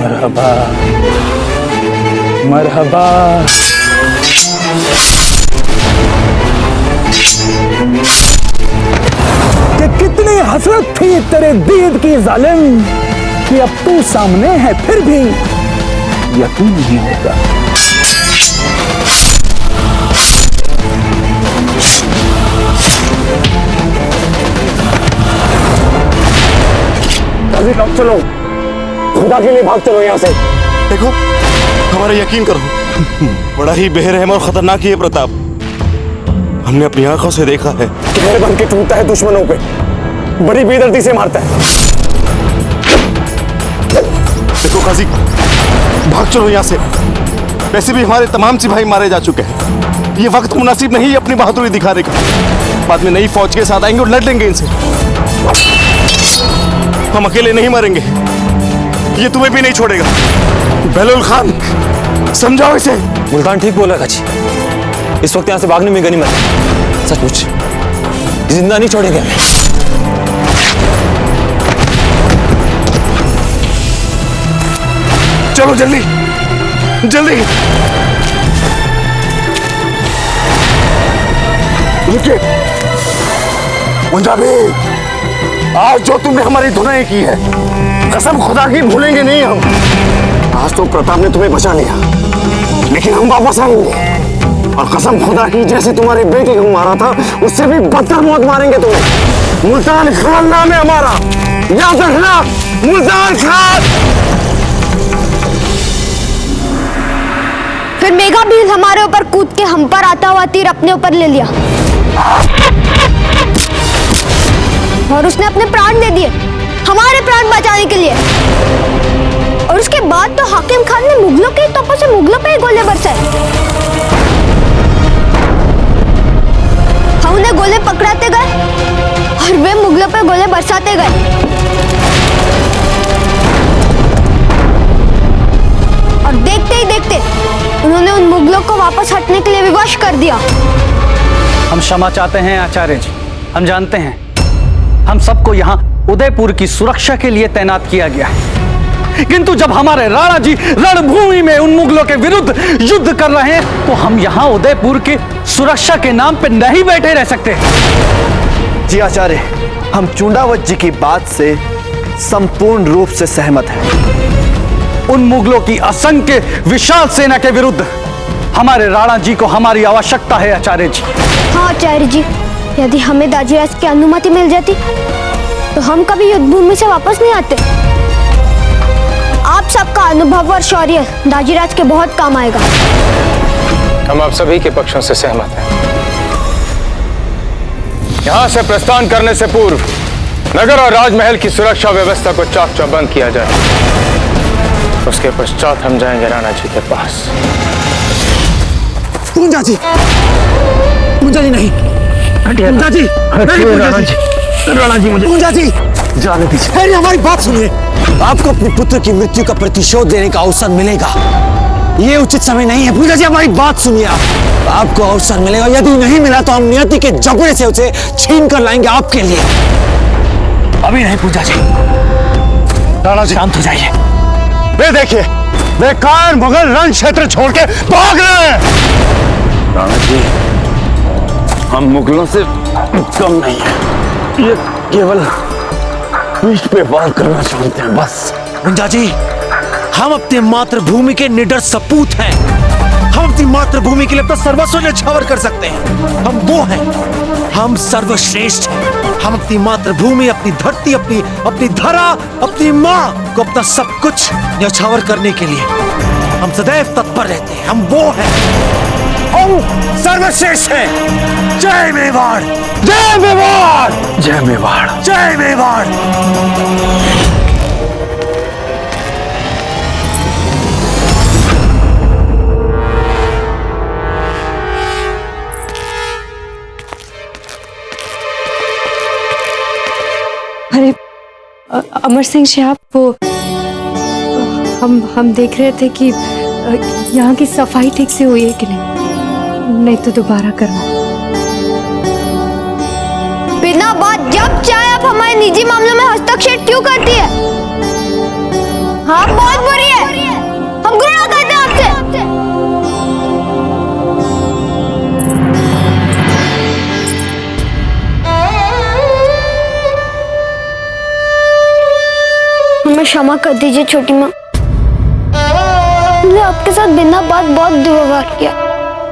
मरहबा मरहबा। कि कितनी हसरत थी तेरे दीद की जालिम कि अब तू सामने है फिर भी यकीन नहीं होगा। जल्दी भाग चलो, खुदा के लिए भाग चलो यहाँ से। देखो हमारा यकीन करो, बड़ा ही बेरहम और खतरनाक ये प्रताप, हमने अपनी आंखों से देखा है। कहर बन के टूटता है दुश्मनों पे, बड़ी बेदर्दी से मारता है। देखो काजी, भाग चलो यहाँ से। वैसे भी हमारे तमाम सिपाही मारे जा चुके हैं, ये वक्त मुनासिब नहीं है अपनी बहादुरी दिखाने का। बाद में नई फौज के साथ आएंगे और लड़ लेंगे इनसे। हम अकेले नहीं मरेंगे, ये तुम्हें भी नहीं छोड़ेगा। बहलुल खान, समझाओ इसे। मुल्तान ठीक बोला काजी, इस वक्त यहाँ से भागने में गनीमत है। सचमुच जिंदा नहीं छोड़ेंगे हमें। चलो जल्दी जल्दी। रुकिए पंजाबी, आज जो तुमने हमारी धुनाई की है, कसम खुदा की भूलेंगे नहीं हम। आज तो प्रताप ने तुम्हें बचा लिया, लेकिन हम वापस आएंगे और कसम खुदा की जैसे तुम्हारे बेटे को मारा था उससे भी बदतर मौत मारेंगे तुम्हें। मुल्तान खान नाम है हमारा, याद रखना, मुल्तान खान। फिर मेघा भी हमारे ऊपर कूद के हम पर आता हुआ तीर अपने ऊपर ले लिया और उसने अपने प्राण दे दिए हमारे प्राण बचाने के लिए। और उसके बाद तो हाकिम खान ने मुगलों के तोपों से मुगलों पे ही गोले बरसाए। हम उन्हें गोले पकड़ाते गए और वे मुगलों पे गोले बरसाते गए। और देखते ही देखते उन्होंने उन मुगलों को वापस हटने के लिए विवश कर दिया। हम क्षमा चाहते हैं आचार्य जी, हम जानते हैं हम सबको यहाँ उदयपुर की सुरक्षा के लिए तैनात किया गया है, किंतु जब हमारे राणा जी रणभूमि में उन मुगलों के विरुद्ध युद्ध कर रहे हैं तो हम यहाँ उदयपुर की सुरक्षा के नाम पे नहीं बैठे रह सकते। जी आचार्य, हम चुंडावत जी की बात से संपूर्ण रूप से सहमत हैं। उन मुगलों की असंख्य विशाल सेना के विरुद्ध हमारे राणा जी को हमारी आवश्यकता है आचार्य जी। हाँ आचार्य जी, यदि हमें दाजीराज की अनुमति मिल जाती तो हम कभी युद्ध भूमि से वापस नहीं आते। आप सबका अनुभव और शौर्य दाजीराज के बहुत काम आएगा। हम आप सभी के पक्षों से सहमत हैं। यहाँ से प्रस्थान करने से पूर्व नगर और राजमहल की सुरक्षा व्यवस्था को चाक चौबंद किया जाए। उसके पश्चात हम जाएंगे राणा जी के पास। पूंजा जी, पूंजा जी नहीं, पूंजा जी नहीं, पूंजा जी, राणा जी मुझे पूंजा जी जाने दीजिए। अरे हमारी बात सुनिए, आपको अपने पुत्र की मृत्यु का प्रतिशोध देने का अवसर मिलेगा। ये उचित समय नहीं है। पूंजा जी हमारी बात सुनिए, आपको अवसर मिलेगा। यदि नहीं मिला तो हम नियति के जबड़े से उसे छीन कर लाएंगे आपके लिए। अभी नहीं पूंजा जी। राणा जी शांत हो जाइए। वे देखिए, वे कायर मुगल रण क्षेत्र छोड़ के भाग रहे हैं। राणा जी, हम मुगलों से कम नहीं है, ये केवल पीठ पे वार करना चाहते हैं बस। मुंजा जी, हम अपने मातृभूमि के निडर सपूत हैं। हम अपनी मातृभूमि के लिए अपना सर्वस्व न्यौछावर कर सकते हैं। हम वो हैं, हम सर्वश्रेष्ठ हैं। हम अपनी मातृभूमि, अपनी धरती, अपनी धरा, अपनी माँ को अपना सब कुछ न्यौछावर करने के लिए हम सदैव तत्पर रहते हैं। हम वो हैं, हम सर्वश्रेष्ठ हैं। जय मेवाड़, जय मेवाड़, जय मेवाड़, जय मेवाड़। अरे अमर सिंह साहब, वो हम देख रहे थे कि यहाँ की सफाई ठीक से हुई है कि नहीं तो दोबारा करना। बिना बात जब चाहे आप हमारे निजी मामलों में हस्तक्षेप क्यों करती है? हाँ बहुत बुरी है। हमें क्षमा कर दीजिए छोटी माँ। हमने आपके साथ बिना बात बहुत दुर्व्यवहार किया।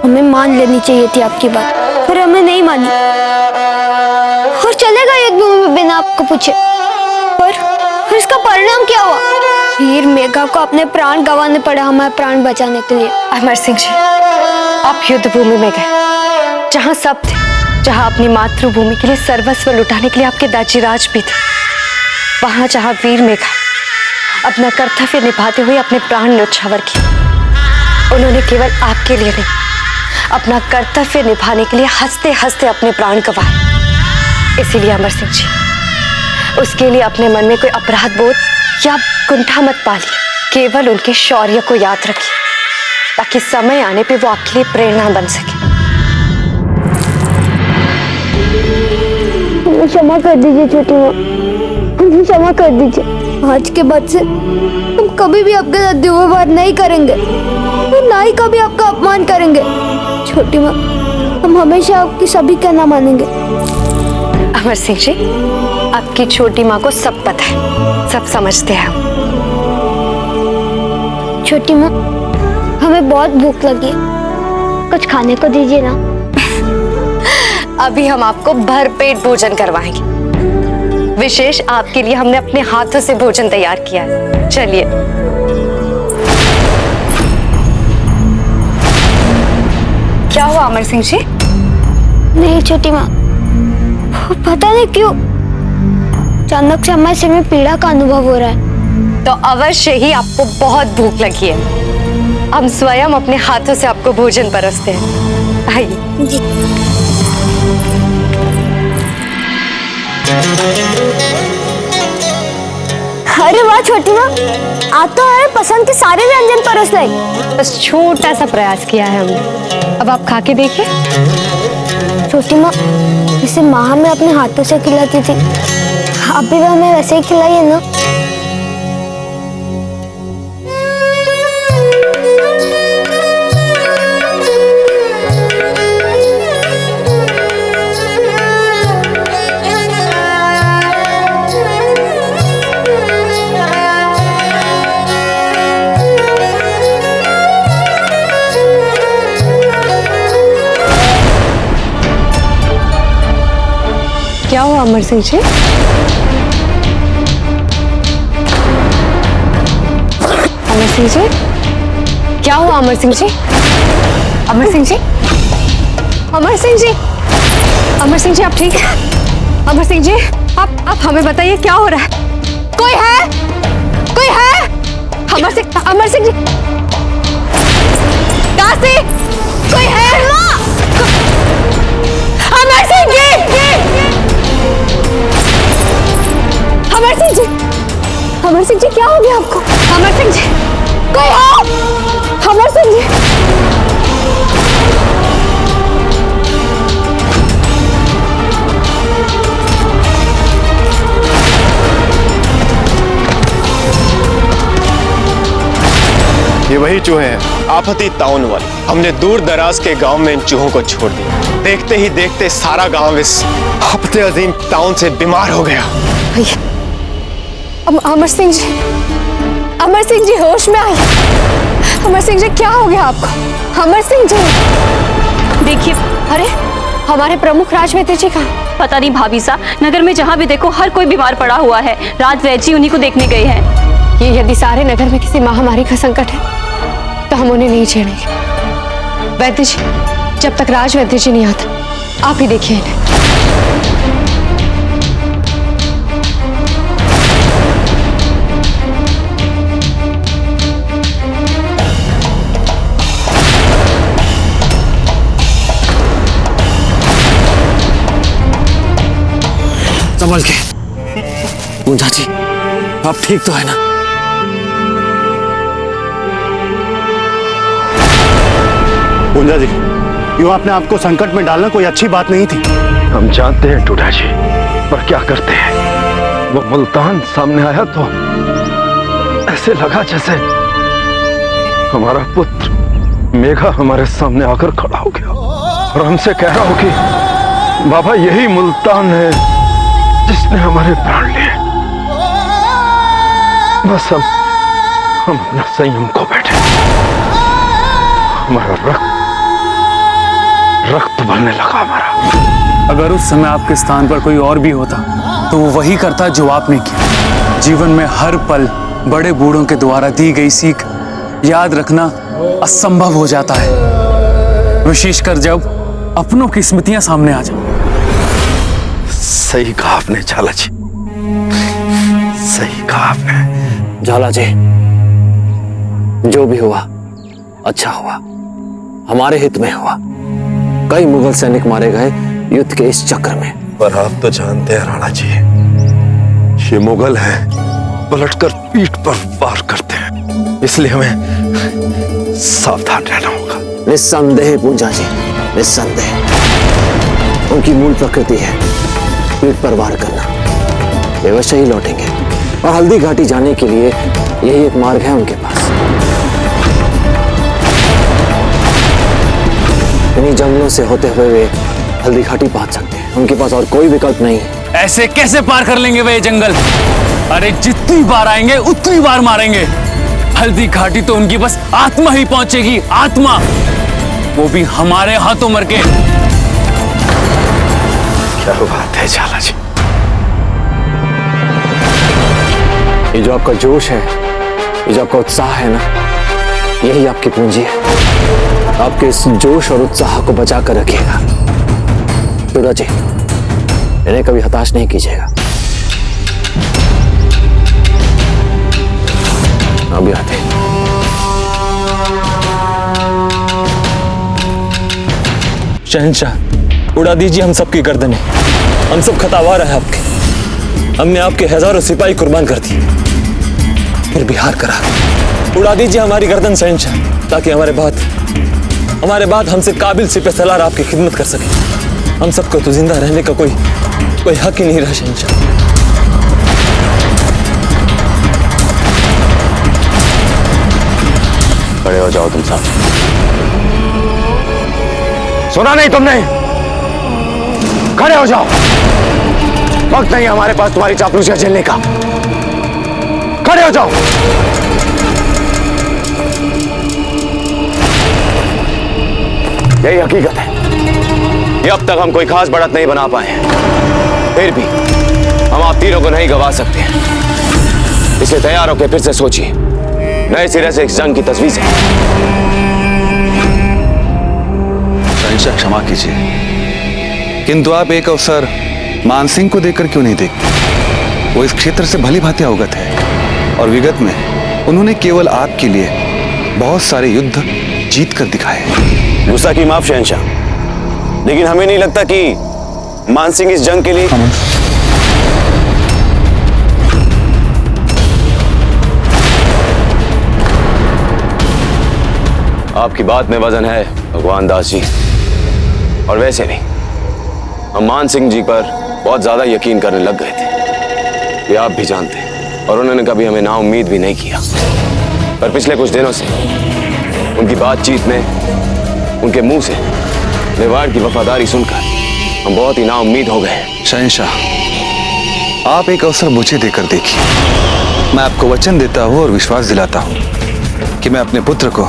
हमें मान लेनी चाहिए थी आपकी बात, पर हमने नहीं मानी और चले गए युद्ध भूमि में बिना आपको पूछे। पर इसका परिणाम क्या हुआ? वीर मेघा को अपने प्राण गंवाने पड़े हमारे प्राण बचाने के लिए। अमर सिंह जी, आप युद्ध भूमि में गए, जहाँ सब थे, जहाँ अपनी मातृभूमि के लिए सर्वस्व लुटाने के लिए आपके दाजीराज भी थे। वहां जहाँ वीर मेघा अपना कर्तव्य निभाते हुए अपने प्राण न्यौछावर किए, उन्होंने केवल आपके लिए नहीं, अपना कर्तव्य निभाने के लिए हंसते हंसते अपने प्राण गंवाए। इसीलिए अमर सिंह जी, उसके लिए अपने मन में कोई अपराध बोध या कुंठा मत पालिए। केवल उनके शौर्य को याद रखिए, ताकि समय आने पे वो आपके लिए प्रेरणा बन सके। हमें क्षमा कर दीजिए छोटी माँ, हमें क्षमा कर दीजिए। आज के बाद से हम कभी भी आपके साथ दुर्व्यवहार नहीं करेंगे और ना ही कभी आपका अपमान करेंगे। छोटी माँ, हम हमेशा आपकी सभी कहना मानेंगे। अमर सिंह जी, आपकी छोटी माँ को सब पता है, सब समझते हैं हम। छोटी माँ, हमें बहुत भूख लगी है, कुछ खाने को दीजिए ना। अभी हम आपको भरपेट भोजन करवाएंगे। विशेष आपके लिए हमने अपने हाथों से भोजन तैयार किया है। चलिए। क्या हुआ अमर सिंह जी? नहीं छोटी माँ, पता नहीं क्यों अचानक से हमारे सिर में पीड़ा का अनुभव हो रहा है। तो अवश्य ही आपको बहुत भूख लगी है। हम स्वयं अपने हाथों से आपको भोजन परोसते हैं। आइए जी। अरे वाह छोटी माँ, आप तो हमारे पसंद के सारे व्यंजन परोस लाई। बस छोटा सा प्रयास किया है हमने, अब आप खा के देखिए। छोटी माँ, जैसे माँ हमें अपने हाथों से खिलाती थी, आप भी हमें वैसे ही खिलाइए ना। क्या हुआ अमर सिंह जी? अमर सिंह जी, क्या हुआ अमर सिंह जी? अमर सिंह जी, अमर सिंह जी, अमर सिंह जी, आप ठीक है? अमर सिंह जी, आप हमें बताइए क्या हो रहा है? कोई है? कोई है? अमर सिंह जी, काशी, कोई है? अमर सिंह जी, अमर सिंह जी, अमर सिंह जी, क्या हो गया आपको? अमर सिंह जी, कोई हो? अमर सिंह जी, ये वही चूहे हैं, आफती ताउन वाले। हमने दूर दराज के गांव में इन चूहों को छोड़ दिया। देखते ही देखते सारा गांव इस आफते अजीम ताउन से बीमार हो गया। अमर सिंह जी, अमर सिंह जी, होश में आइए। अमर सिंह जी, क्या हो गया आपको? अमर सिंह जी, देखिए, अरे हमारे प्रमुख राजमित्र जी कहाँ? पता नहीं भाभी सा, नगर में जहाँ भी देखो हर कोई बीमार पड़ा हुआ है। राजवैद्य जी उन्हीं को देखने गए हैं। ये यदि सारे नगर में किसी महामारी का संकट है तो हम उन्हें नहीं छेड़ेंगे। वैद्य जी, जब तक राजवैद्य जी नहीं आता, आप ही देखिए इन्हें। संभल के। पूंजा जी, आप ठीक तो है ना? पूंजा जी, यूं अपने आप को संकट में डालना कोई अच्छी बात नहीं थी। हम जानते हैं टूडा जी, पर क्या करते हैं। वो मुल्तान सामने आया तो ऐसे लगा जैसे हमारा पुत्र मेघा हमारे सामने आकर खड़ा हो गया और हमसे कह रहा हो कि बाबा यही मुल्तान है जिसने हमारे प्राण लिए। बस हम अपना संयम को बैठे। हमारा रक्त बनने लगा हमारा। अगर उस समय आपके स्थान पर कोई और भी होता तो वो वही करता जो आपने किया। जीवन में हर पल बड़े बूढ़ों के द्वारा दी गई सीख याद रखना असंभव हो जाता है, विशेषकर जब अपनों की स्मृतियां सामने आ जाए। सही कहा आपने झाला जी, सही कहा आपने। झाला जी, जो भी हुआ अच्छा हुआ, हमारे हित में हुआ। कई मुगल सैनिक मारे गए युद्ध के इस चक्र में। पर आप तो जानते हैं राणा जी, ये मुगल हैं, पलटकर पीठ पर वार करते हैं, इसलिए हमें सावधान रहना होगा। निस्संदेह पूंजा जी, निस्संदेह। उनकी मूल प्रकृति है पीठ पर वार करना। वे अवश्य ही लौटेंगे और हल्दी घाटी जाने के लिए यही एक मार्ग है उनके पास। इन्हीं जंगलों से होते हुए वे हल्दी घाटी पहुंच सकते हैं। उनके पास और कोई विकल्प नहीं है। ऐसे कैसे पार कर लेंगे वे जंगल? अरे जितनी बार आएंगे उतनी बार मारेंगे। हल्दी घाटी तो उनकी बस आत्मा ही पहुंचेगी, आत्मा, वो भी हमारे हाथों मर के। क्या बात है झाला जी। ये जो आपका जोश है, ये जो आपका उत्साह है ना, यही आपकी पूंजी है। आपके इस जोश और उत्साह को बचा कर रखिएगा। दुर्गा जी, इन्हें कभी हताश नहीं कीजिएगा। अभी आते हैं। शहंशाह, उड़ा दीजिए हम सबकी गर्दनें। हम सब खतावार हैं आपके। हमने आपके हजारों सिपाही कुर्बान कर दिए, फिर भी हार करा। उड़ा दीजिए हमारी गर्दन शहंशाह, ताकि हमारे बाद हमसे काबिल सिपह सलार आपकी खिदमत कर सके। हम सबको तो जिंदा रहने का कोई हक ही नहीं रहा शहंशाह। खड़े हो जाओ तुम सब। सुना नहीं तुमने? खड़े हो जाओ। वक्त नहीं हमारे पास तुम्हारी चापलूसियां झेलने का। खड़े हो जाओ। यही हकीकत है। ये अब तक हम कोई खास बढ़त नहीं बना पाए हैं, फिर भी हम आप तीरों को नहीं गवा सकते। इसलिए तैयार होकर फिर से सोचिए, नए सिरे से इस जंग की तजवीज है। शहंशाह क्षमा कीजिए, किंतु आप एक अवसर मानसिंह को देकर क्यों नहीं देखते? वो इस क्षेत्र से भली भांति अवगत है और विगत में उन्होंने केवल आपके लिए बहुत सारे युद्ध जीत कर दिखाए। गुस्सा की माफ शहंशाह, लेकिन हमें नहीं लगता कि मानसिंह इस जंग के लिए आपकी बात में वजन है भगवान दास जी। और वैसे भी हम मान सिंह जी पर बहुत ज्यादा यकीन करने लग गए थे, ये आप भी जानते हैं। और उन्होंने कभी हमें नाउम्मीद भी नहीं किया। पर पिछले कुछ दिनों से उनकी बातचीत में, उनके मुंह से मेवाड़ की वफादारी सुनकर हम बहुत ही नाउम्मीद हो गए। शहंशाह, आप एक अवसर मुझे देकर देखिए। मैं आपको वचन देता हूँ और विश्वास दिलाता हूँ कि मैं अपने पुत्र को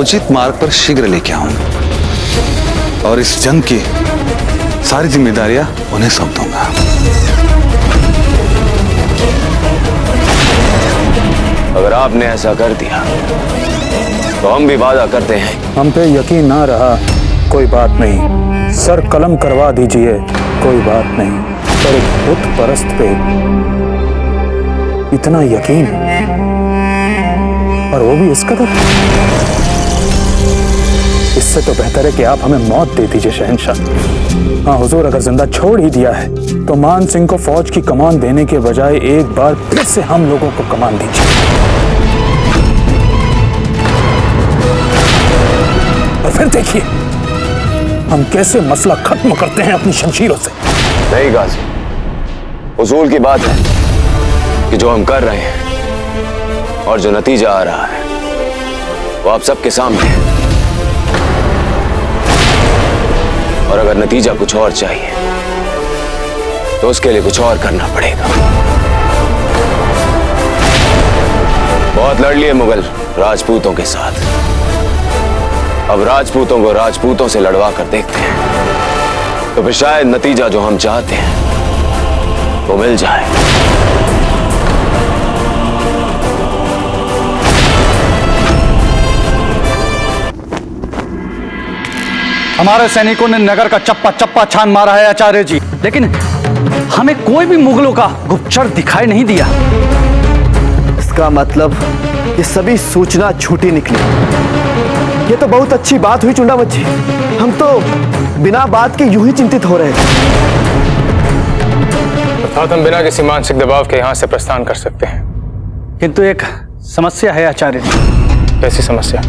उचित मार्ग पर शीघ्र लेके आऊंगा और इस जंग की सारी जिम्मेदारियां उन्हें सौंप दूंगा। अगर आपने ऐसा कर दिया तो हम भी वादा करते हैं। हम पे यकीन ना रहा, कोई बात नहीं, सर कलम करवा दीजिए, कोई बात नहीं, पर एक बुत परस्त पे इतना यकीन, और वो भी इस कदर। इससे तो बेहतर है कि आप हमें मौत दे दीजिए शहंशाह। हाँ हुजूर, अगर जिंदा छोड़ ही दिया है तो मान सिंह को फौज की कमान देने के बजाय एक बार फिर से हम लोगों को कमान दीजिए, और फिर देखिए हम कैसे मसला खत्म करते हैं अपनी शमशीरों से। नहीं गाजी, उसूल की बात है कि जो हम कर रहे हैं और जो नतीजा आ रहा है वो आप सबके सामने है। और अगर नतीजा कुछ और चाहिए तो उसके लिए कुछ और करना पड़ेगा। बहुत लड़ लिए मुगल राजपूतों के साथ, अब राजपूतों को राजपूतों से लड़वा कर देखते हैं, तो फिर शायद नतीजा जो हम चाहते हैं वो मिल जाए। हमारे सैनिकों ने नगर का चप्पा चप्पा छान मारा है आचार्य जी, लेकिन हमें कोई भी मुगलों का गुप्तचर दिखाई नहीं दिया। इसका मतलब ये सभी सूचना झूठी निकली। ये तो बहुत अच्छी बात हुई चुंडावत जी, हम तो बिना बात के यूं ही चिंतित हो रहे थे। अर्थात हम बिना किसी मानसिक दबाव के यहाँ से प्रस्थान कर सकते हैं। किंतु एक समस्या है आचार्य जी। कैसी समस्या?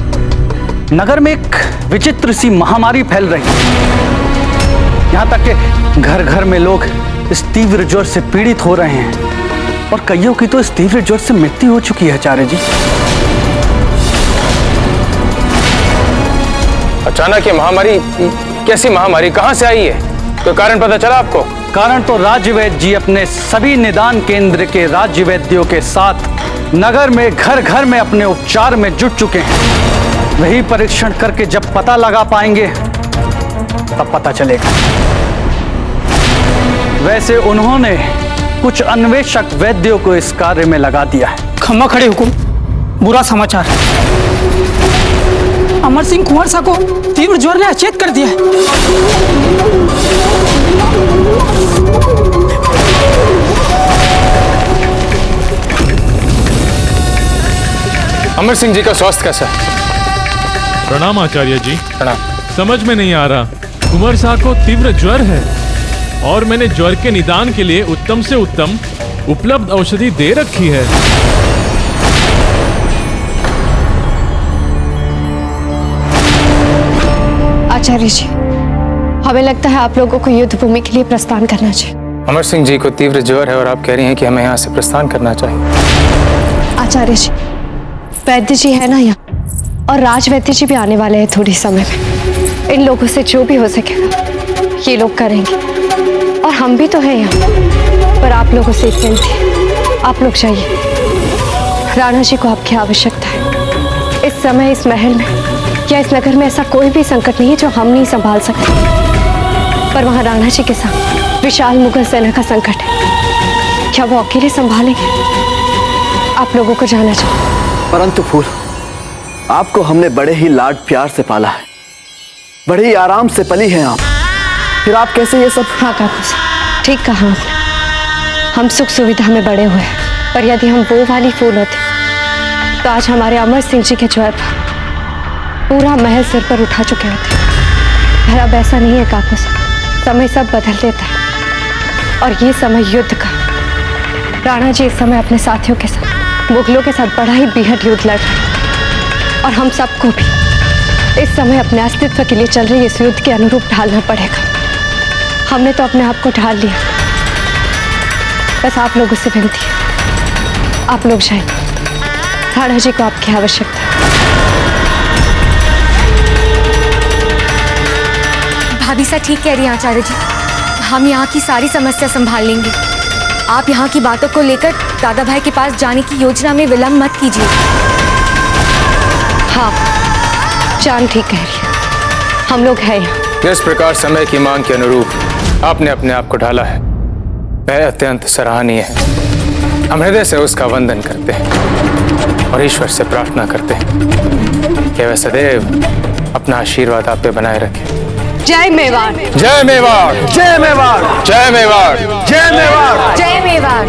नगर में एक विचित्र सी महामारी फैल रही है। यहाँ तक कि घर घर में लोग इस तीव्र ज्वर से पीड़ित हो रहे हैं और कईयों की तो इस तीव्र ज्वर से मृत्यु हो चुकी है आचार्य जी। अचानक ये महामारी, कैसी महामारी, कहां से आई है? कोई कारण पता चला आपको? कारण तो राज्य वैद्य जी अपने सभी निदान केंद्र के राज्य वैद्यों के साथ नगर में घर घर में अपने उपचार में जुट चुके हैं। वही परीक्षण करके जब पता लगा पाएंगे तब पता चलेगा। वैसे उन्होंने कुछ अन्वेषक वैद्यों को इस कार्य में लगा दिया है। खम्मा खड़े हुकुम, बुरा समाचार। अमर सिंह कुंवर सा को तीव्र ज्वर ने अचेत कर दिया है। अमर सिंह जी का स्वास्थ्य कैसा है? प्रणाम आचार्य जी। प्रणाम। समझ में नहीं आ रहा, कुंवर साहब को तीव्र ज्वर है और मैंने ज्वर के निदान के लिए उत्तम से उत्तम उपलब्ध औषधि दे रखी है। आचार्य जी, हमें लगता है आप लोगों को युद्ध भूमि के लिए प्रस्थान करना चाहिए। अमर सिंह जी को तीव्र ज्वर है और आप कह रही हैं कि हमें यहाँ से प्रस्थान करना चाहिए। आचार्य जी, वैद्य जी है ना यहाँ, और राजवैद्य जी भी आने वाले हैं थोड़ी समय में। इन लोगों से जो भी हो सकेगा ये लोग करेंगे, और हम भी तो हैं यहाँ। पर आप लोगों से एक विनती है, आप लोग जाइए। राणा जी को आपकी आवश्यकता है। इस समय इस महल में या इस नगर में ऐसा कोई भी संकट नहीं है जो हम नहीं संभाल सकते, पर वहाँ राणा जी के साथ विशाल मुगल सेना का संकट है। क्या वो अकेले संभालेंगे? आप लोगों को जाना चाहिए। परंतु फूल, आपको हमने बड़े ही लाड प्यार से पाला है, बड़े ही आराम से पली हैं आप, फिर आप कैसे ये सब? हाँ काकू, ठीक कहा आपने। हम सुख सुविधा में बड़े हुए, पर यदि हम वो वाली फूल होते तो आज हमारे अमर सिंह जी के ज्वर पर पूरा महल सिर पर उठा चुके होते। पर अब ऐसा नहीं है काकू, समय सब बदल देता है और ये समय युद्ध का। राणा जी इस समय अपने साथियों के साथ मुगलों के साथ बड़ा ही बेहद युद्ध लड़ रहे हैं, और हम सबको भी इस समय अपने अस्तित्व के लिए चल रही इस युद्ध के अनुरूप ढालना पड़ेगा। हमने तो अपने आप को ढाल लिया, बस आप लोगों से विनती है, आप लोग जाइए। राणा जी को आपकी आवश्यकता है। भाभी सा ठीक कह रही हैं आचार्य जी, हम यहाँ की सारी समस्या संभाल लेंगे। आप यहाँ की बातों को लेकर दादा भाई के पास जाने की योजना में विलंब मत कीजिए। हाँ, जान ठीक कह रही है, हम लोग हैं यहाँ। जिस प्रकार समय की मांग के अनुरूप आपने अपने आप को ढाला है, वह अत्यंत सराहनीय है। हम हृदय से उसका वंदन करते हैं और ईश्वर से प्रार्थना करते हैं कि वह सदैव अपना आशीर्वाद आप पे बनाए रखे। जय मेवाड़, जय मेवाड़, जय मेवाड़, जय मेवाड़, जय मेवाड़, जय मेवाड़।